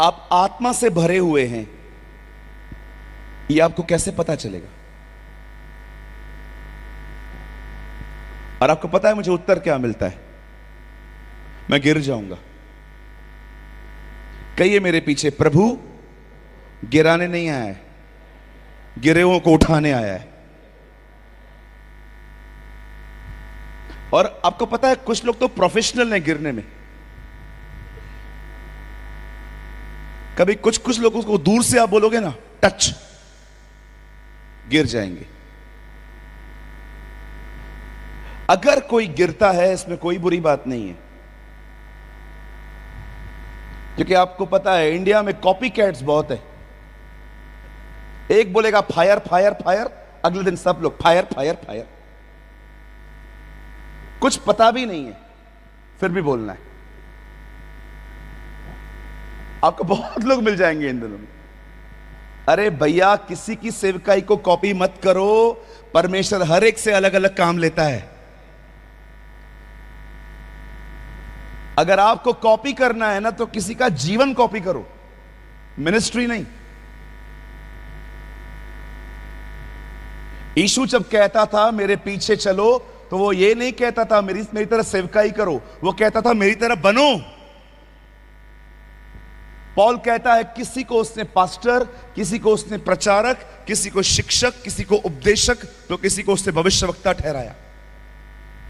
आप आत्मा से भरे हुए हैं, यह आपको कैसे पता चलेगा? और आपको पता है मुझे उत्तर क्या मिलता है? मैं गिर जाऊंगा। कहिए मेरे पीछे, प्रभु गिराने नहीं आया है, गिरे हुओं को उठाने आया है। और आपको पता है कुछ लोग तो प्रोफेशनल हैं गिरने में। कभी कुछ कुछ लोगों को दूर से आप बोलोगे ना, टच, गिर जाएंगे। अगर कोई गिरता है इसमें कोई बुरी बात नहीं है, क्योंकि आपको पता है इंडिया में कॉपी कैट्स बहुत है। एक बोलेगा फायर फायर फायर, अगले दिन सब लोग फायर फायर फायर। कुछ पता भी नहीं है फिर भी बोलना है। आपको बहुत लोग मिल जाएंगे इन दिनों में। अरे भैया, किसी की सेवकाई को कॉपी मत करो, परमेश्वर हर एक से अलग अलग काम लेता है। अगर आपको कॉपी करना है ना तो किसी का जीवन कॉपी करो, मिनिस्ट्री नहीं। यीशु जब कहता था मेरे पीछे चलो, तो वो ये नहीं कहता था मेरी तरह सेवकाई करो, वो कहता था मेरी तरह बनो। पौल कहता है किसी को उसने पास्टर, किसी को उसने प्रचारक, किसी को शिक्षक, किसी को उपदेशक, तो किसी को उसने भविष्यवक्ता ठहराया।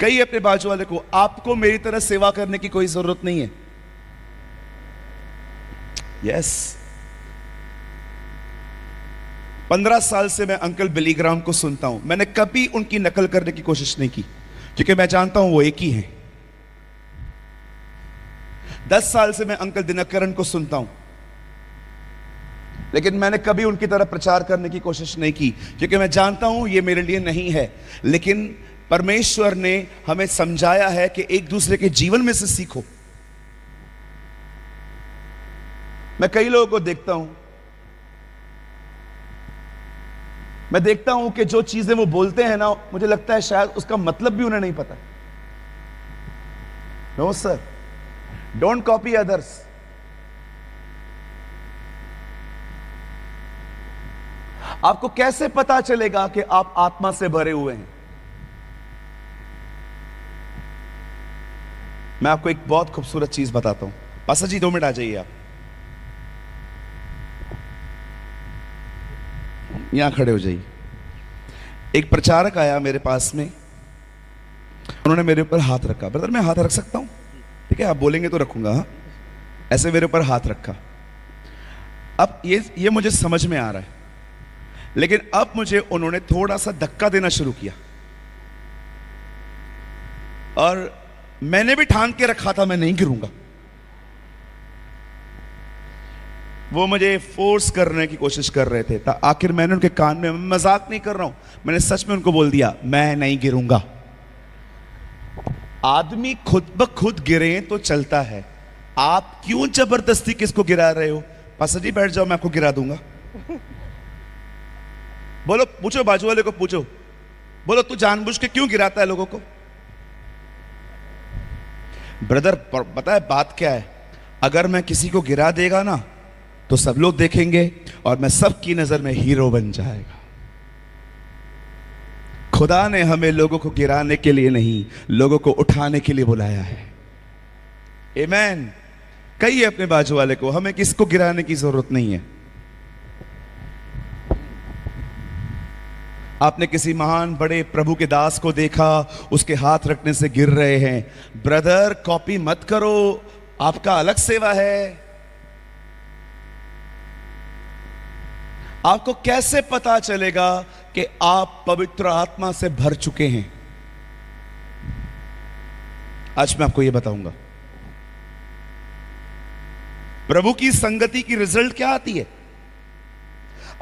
कई अपने बाजू वाले को, आपको मेरी तरह सेवा करने की कोई जरूरत नहीं है। यस 15 साल से मैं अंकल बिली ग्राहम को सुनता हूं। मैंने कभी उनकी नकल करने की कोशिश नहीं की, क्योंकि मैं जानता हूं वो एक ही हैं। 10 साल से मैं अंकल दिनकरन को सुनता हूं, लेकिन मैंने कभी उनकी तरह प्रचार करने की कोशिश नहीं की, क्योंकि मैं जानता हूं ये मेरे लिए नहीं है। लेकिन परमेश्वर ने हमें समझाया है कि एक दूसरे के जीवन में से सीखो। मैं कई लोगों को देखता हूं, मैं देखता हूं कि जो चीजें वो बोलते हैं ना, मुझे लगता है शायद उसका मतलब भी उन्हें नहीं पता। No sir, don't copy others. आपको कैसे पता चलेगा कि आप आत्मा से भरे हुए हैं? मैं आपको एक बहुत खूबसूरत चीज बताता हूं। पासा जी 2 मिनट आ जाइए आप, यहां खड़े हो जाइए। एक प्रचारक आया मेरे पास में, उन्होंने मेरे ऊपर हाथ रखा। ब्रदर मैं हाथ रख सकता हूं? ठीक है, आप बोलेंगे तो रखूंगा। हाँ, ऐसे मेरे ऊपर हाथ रखा। अब ये मुझे समझ में आ रहा है, लेकिन अब मुझे उन्होंने थोड़ा सा धक्का देना शुरू किया, और मैंने भी ठान के रखा था मैं नहीं गिरूंगा। वो मुझे फोर्स करने की कोशिश कर रहे थे, आखिर मैंने उनके कान में, मजाक नहीं कर रहा हूं, मैंने सच में उनको बोल दिया मैं नहीं गिरूंगा। आदमी खुद ब खुद गिरे तो चलता है, आप क्यों जबरदस्ती किसको गिरा रहे हो? पासा जी बैठ जाओ, मैं आपको गिरा दूंगा। बोलो, पूछो बाजू वाले को, पूछो, बोलो तू जानबूझ के क्यों गिराता है लोगों को? ब्रदर पता है बात क्या है? अगर मैं किसी को गिरा देगा ना तो सब लोग देखेंगे और मैं सबकी नजर में हीरो बन जाएगा। खुदा ने हमें लोगों को गिराने के लिए नहीं, लोगों को उठाने के लिए बुलाया है। आमीन। कहिए अपने बाजू वाले को, हमें किसको गिराने की जरूरत नहीं है। आपने किसी महान बड़े प्रभु के दास को देखा, उसके हाथ रखने से गिर रहे हैं। ब्रदर कॉपी मत करो, आपका अलग सेवा है। आपको कैसे पता चलेगा कि आप पवित्र आत्मा से भर चुके हैं? आज मैं आपको यह बताऊंगा। प्रभु की संगति की रिजल्ट क्या आती है?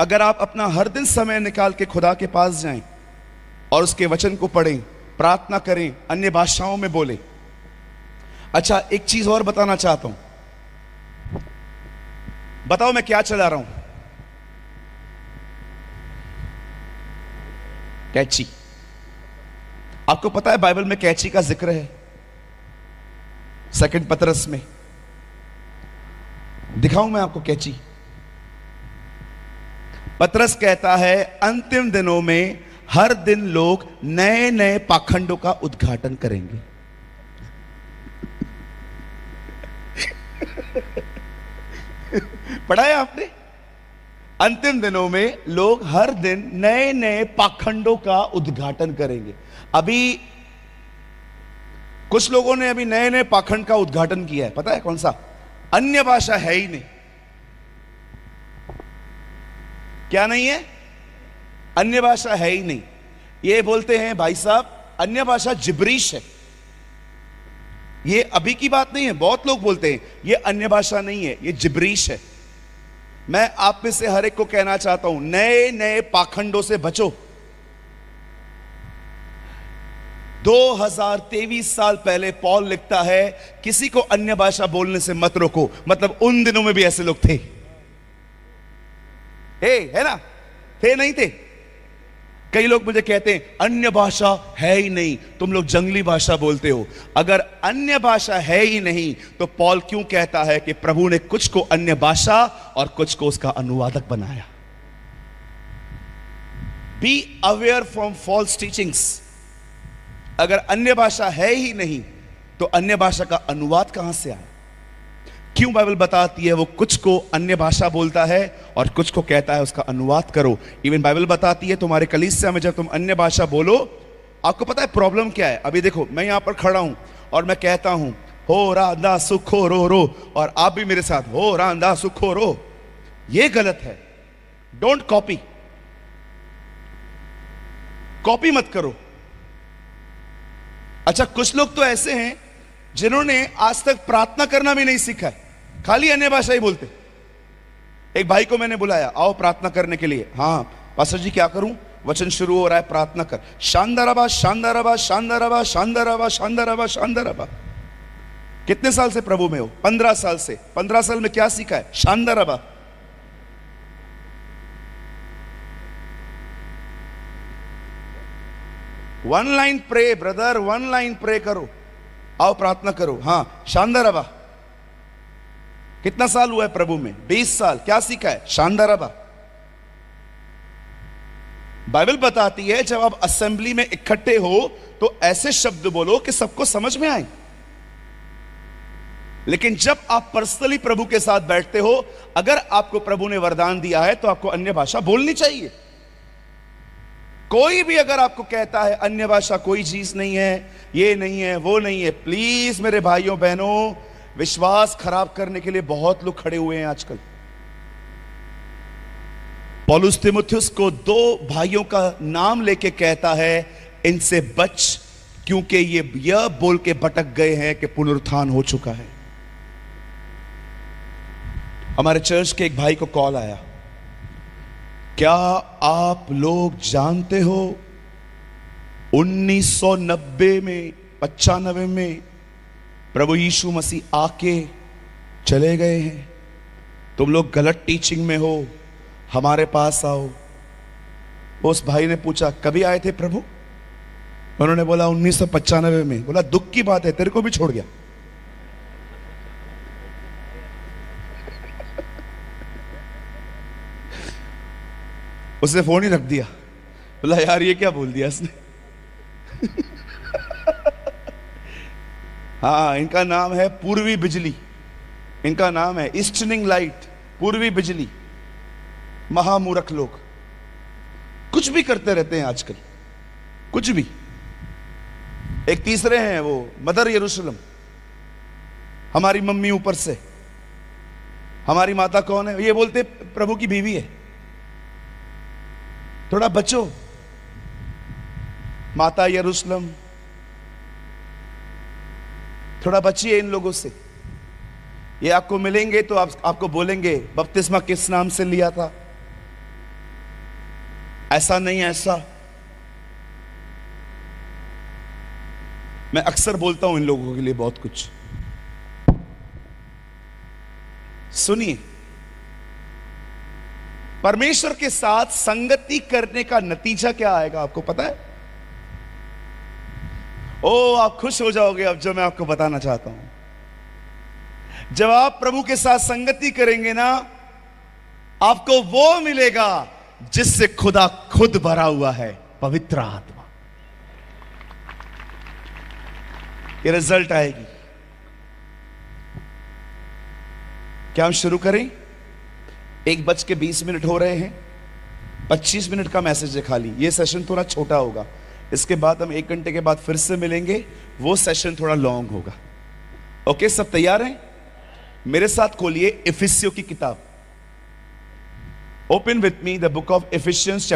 अगर आप अपना हर दिन समय निकाल के खुदा के पास जाएं और उसके वचन को पढ़ें, प्रार्थना करें, अन्य भाषाओं में बोलें। अच्छा, एक चीज और बताना चाहता हूं। बताओ मैं क्या चला रहा हूं? कैची। आपको पता है बाइबल में कैची का जिक्र है 2 पतरस में दिखाऊं मैं आपको कैची? पतरस कहता है अंतिम दिनों में हर दिन लोग नए नए पाखंडों का उद्घाटन करेंगे। पढ़ा है आपने? अंतिम दिनों में लोग हर दिन नए नए पाखंडों का उद्घाटन करेंगे। अभी कुछ लोगों ने अभी नए नए पाखंड का उद्घाटन किया है, पता है कौन सा? अन्य भाषा है ही नहीं। क्या नहीं है? अन्य भाषा है ही नहीं। ये बोलते हैं भाई साहब अन्य भाषा जिब्रीश है। ये अभी की बात नहीं है, बहुत लोग बोलते हैं ये अन्य भाषा नहीं है, ये जिब्रीश है। मैं आप में से हर एक को कहना चाहता हूं नए नए पाखंडों से बचो। 2023 साल पहले पौल लिखता है किसी को अन्य भाषा बोलने से मत रोको। मतलब उन दिनों में भी ऐसे लोग थे, है ना? थे नहीं थे? कई लोग मुझे कहते हैं अन्य भाषा है ही नहीं, तुम लोग जंगली भाषा बोलते हो। अगर अन्य भाषा है ही नहीं तो पौल क्यों कहता है कि प्रभु ने कुछ को अन्य भाषा और कुछ को उसका अनुवादक बनाया? Be aware from false teachings. अगर अन्य भाषा है ही नहीं तो अन्य भाषा का अनुवाद कहां से आया? क्यों बाइबल बताती है वो कुछ को अन्य भाषा बोलता है और कुछ को कहता है उसका अनुवाद करो। इवन बाइबल बताती है तुम्हारे कलीसिया में जब तुम अन्य भाषा बोलो, आपको पता है प्रॉब्लम क्या है? अभी देखो मैं यहां पर खड़ा हूं और मैं कहता हूं हो रांदा सुखो रो रो, और आप भी मेरे साथ हो रांदा सुखो रो। ये गलत है। डोंट कॉपी, कॉपी मत करो। अच्छा, कुछ लोग तो ऐसे हैं जिन्होंने आज तक प्रार्थना करना भी नहीं सीखा है, खाली अन्य भाषा ही बोलते। एक भाई को मैंने बुलाया, आओ प्रार्थना करने के लिए। हाँ पास्टर जी क्या करूं? वचन शुरू हो रहा है, प्रार्थना कर। शानदाराबा शानदाराबा शानदाराबा शानदाराबा शानदाराबा शानदाराबा। कितने साल से प्रभु में हो? 15 साल से। 15 साल में क्या सीखा है? शानदाराबा। One line pray brother, one line pray करो, आओ प्रार्थना करो। हां शानदाराबा। कितना साल हुआ है प्रभु में? 20 साल। क्या सीखा है? शानदाराबा। बाइबल बताती है जब आप असेंबली में इकट्ठे हो तो ऐसे शब्द बोलो कि सबको समझ में आए। लेकिन जब आप पर्सनली प्रभु के साथ बैठते हो, अगर आपको प्रभु ने वरदान दिया है तो आपको अन्य भाषा बोलनी चाहिए। कोई भी अगर आपको कहता है अन्य भाषा कोई चीज नहीं है, ये नहीं है, वो नहीं है, प्लीज मेरे भाइयों बहनों, विश्वास खराब करने के लिए बहुत लोग खड़े हुए हैं आजकल। पौलुस तीमुथियुस को 2 भाइयों का नाम लेके कहता है इनसे बच, क्योंकि ये यह बोल के भटक गए हैं कि पुनरुत्थान हो चुका है। हमारे चर्च के एक भाई को कॉल आया, क्या आप लोग जानते हो 1990 में 95 में प्रभु यीशु मसीह आके चले गए हैं। तुम लोग गलत टीचिंग में हो, हमारे पास आओ। उस भाई ने पूछा कभी आए थे प्रभु? उन्होंने बोला 1995 में। बोला दुख की बात है, तेरे को भी छोड़ गया। उसने फोन ही रख दिया। बोला यार ये क्या बोल दिया इसने। हाँ, इनका नाम है पूर्वी बिजली, इनका नाम है ईस्टर्निंग लाइट, पूर्वी बिजली। महामूर्ख लोग कुछ भी करते रहते हैं आजकल, कुछ भी। एक तीसरे हैं वो मदर यरूशलेम, हमारी मम्मी ऊपर से। हमारी माता कौन है? ये बोलते प्रभु की बीवी है। थोड़ा बचो। माता यरूशलेम, थोड़ा बचिए इन लोगों से। ये आपको मिलेंगे तो आपको बोलेंगे बपतिस्मा किस नाम से लिया था, ऐसा नहीं ऐसा। मैं अक्सर बोलता हूं इन लोगों के लिए बहुत कुछ। सुनिए, परमेश्वर के साथ संगति करने का नतीजा क्या आएगा आपको पता है? ओ आप खुश हो जाओगे अब जो मैं आपको बताना चाहता हूं। जब आप प्रभु के साथ संगति करेंगे ना, आपको वो मिलेगा जिससे खुदा खुद भरा हुआ है, पवित्र आत्मा। ये रिजल्ट आएगी। क्या हम शुरू करें? 1:20 हो रहे हैं। 25 मिनट का मैसेज है खाली। ये सेशन थोड़ा छोटा होगा। इसके बाद हम 1 घंटे के बाद फिर से मिलेंगे। वो सेशन थोड़ा लॉन्ग होगा। ओके, सब तैयार हैं? मेरे साथ खोलिए इफिसियों की किताब। Open with me the book of efficiency